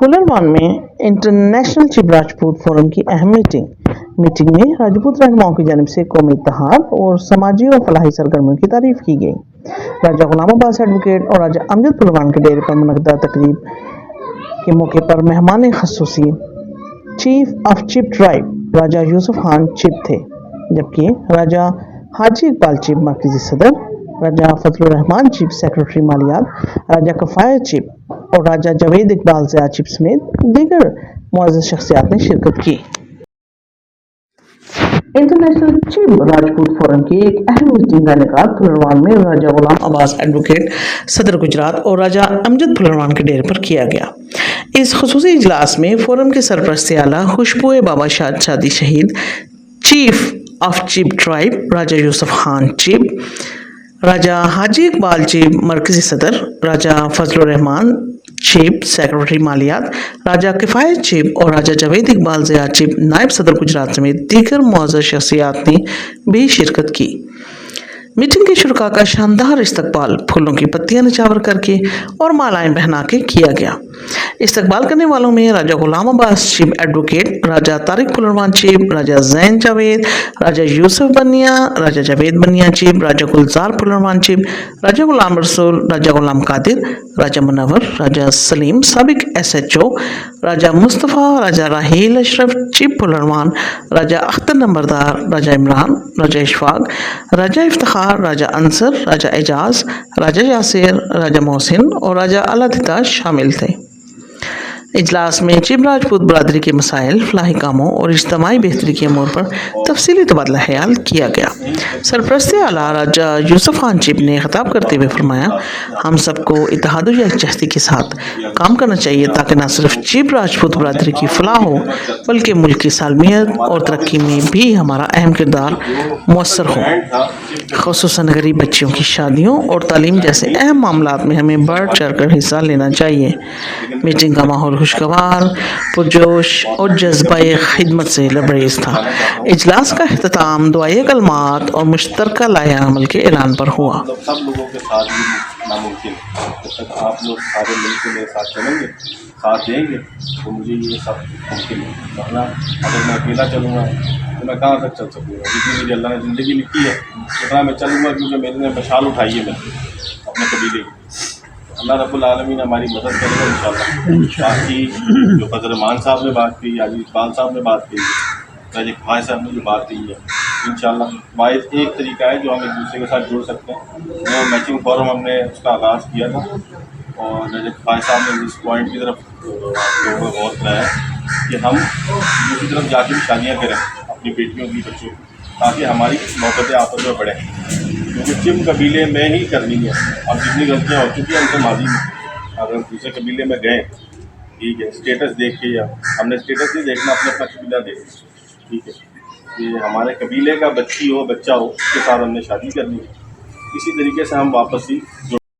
फुलरवान में international chip Rajput forum की अहम मीटिंग में राजपूत रहनुमाओं की जानिब से कौमी इत्तेहाद और समाजी और फलाही सरगर्मियों की तारीफ की गई। राजा गुलाम अब्बास एडवोकेट और राजा अमजद फुलरवान के डेरे पर मुनक्किदा तकरीब के मौके पर मेहमान खसूसी chief of chip tribe Raja Yusuf Khan chip थे, जबकि राजा हाजी इकबाल चिप मरकजी सदर, राजा फजलुर रहमान चिप सेक्रेटरी मालियात, राजा कफायत चिप और राजा जावेद इकबाल ज़िया चिप समेत दीगर मुअज़्ज़ज़ शख्सियात ने शिरकत की। इंटरनेशनल चिप राजपूत फोरम की एक अहम मीटिंग का इनेकाद फुलरवान में राजा गुलाम अब्बास एडवोकेट सदर गुजरात और राजा अमजद फुलरवान के डेरे पर किया गया। इस खुसूसी इजलास में फोरम के सरपरस्त आला खुशबू बाबा शादी शहीद chief of chip tribe Raja Yusuf Khan chip, Raja Haji Iqbal chip मरकजी सदर, राजा फजलुर रहमान चिप सेक्रेटरी मालियात, राजा किफ़ायत चिप और राजा जावेद इकबाल ज़िया चिप नायब सदर गुजरात समेत दीगर मुअज़्ज़ज़ शख्सियात ने भी शिरकत की। मीटिंग के शुरका का शानदार इस्तकबाल फूलों की पत्तियां निछावर करके और मालाएं पहना के किया गया। इस्तकबाल करने वालों में राजा गुलाम अब्बास चिप एडवोकेट, राजा तारिक फुलरवान चिप, राजा जैन जावेद, राजा यूसुफ बनिया, राजा जावेद बनिया चिप, राजा गुलजार फुलरवान चिप, राजा गुलाम रसूल, राजा गुलाम कादिर, राजा मुनव्वर, राजा सलीम साबिक SHO, राजा मुस्तफ़ा, राजा राहील अशरफ चिप फुलरवान, राजा अख्तर नंबरदार, राजा इमरान, राजा इशफाक, राजा इफ्तिखार, राजा अंसर, राजा एजाज, राजा यासिर, राजा मोहसिन और राजा अलादिता शामिल थे। इजलास में चिप राजपूत बरादरी के मसाइल, फलाही कामों और इज्तिमाई बेहतरी के अमूर पर तफसीली तबादला ख्याल किया गया। सरपरस्त आला राजा यूसुफ खान चिप ने खिताब करते हुए फरमाया, हम सबको इत्तेहाद और यकजहती के साथ काम करना चाहिए ताकि न सिर्फ चिप राजपूत बरादरी की फलाह हो बल्कि मुल्क की सालमियत और तरक्की में भी हमारा अहम किरदार मुअस्सर हो। ख़ुसूसन गरीब बच्चियों की शादियों और तालीम जैसे अहम मामलात में हमें बढ़ चढ़ कर हिस्सा लेना चाहिए। मीटिंग का माहौल खुशगवार, पुरजोश और जज्बा खिदमत से लबरेज था। इजलास का इख्तिताम दुआए कलमात और मुश्तरका लाया अमल के ऐलान पर हुआ। सब लोगों के साथ भी नामुमकिन, जब तक आप लोग सारे मिलकर मेरे साथ चलेंगे, साथ देंगे, तो मुझे ये सब मुमकिन है। वरना अगर मैं अकेला चलूँगा तो मैं कहाँ तक चल सकूँगा। जितनी मेरी अल्लाह ने ज़िंदगी लिखी है उतना मैं चलूँगा, क्योंकि मेरे ने मशाल उठाई है मैंने अपने कबीले की। अल्लाह रब्बुल आलमीन हमारी मदद करेगा इंशाअल्लाह। बाकी जो फजल रहमान साहब ने बात की, हाजी इकबाल साहब ने बात की, राजा भाई साहब ने जो बात की है, इंशाअल्लाह वाहिद एक तरीका है जो हम एक दूसरे के साथ जुड़ सकते हैं। जो मैचिंग फोरम हमने उसका आगाज़ किया था और राजा भाई साहब ने इस पॉइंट की तरफ लोगों को गौर कराया कि हम दूसरी तरफ जाके भी शादियाँ करें अपनी बेटियों की, बच्चों की, ताकि हमारी मोहब्बतें आपस में बढ़ें, क्योंकि चिप कबीले में ही करनी है। अब जितनी गलतियाँ हो चुकी हैं उनसे माजी में, अगर दूसरे कबीले में गए, ठीक है, स्टेटस देख के, या हमने स्टेटस नहीं देखना, अपने अपना कबीला देखना, ठीक है, ये हमारे कबीले का बच्ची हो, बच्चा हो, उसके साथ हमने शादी करनी है। इसी तरीके से हम वापस ही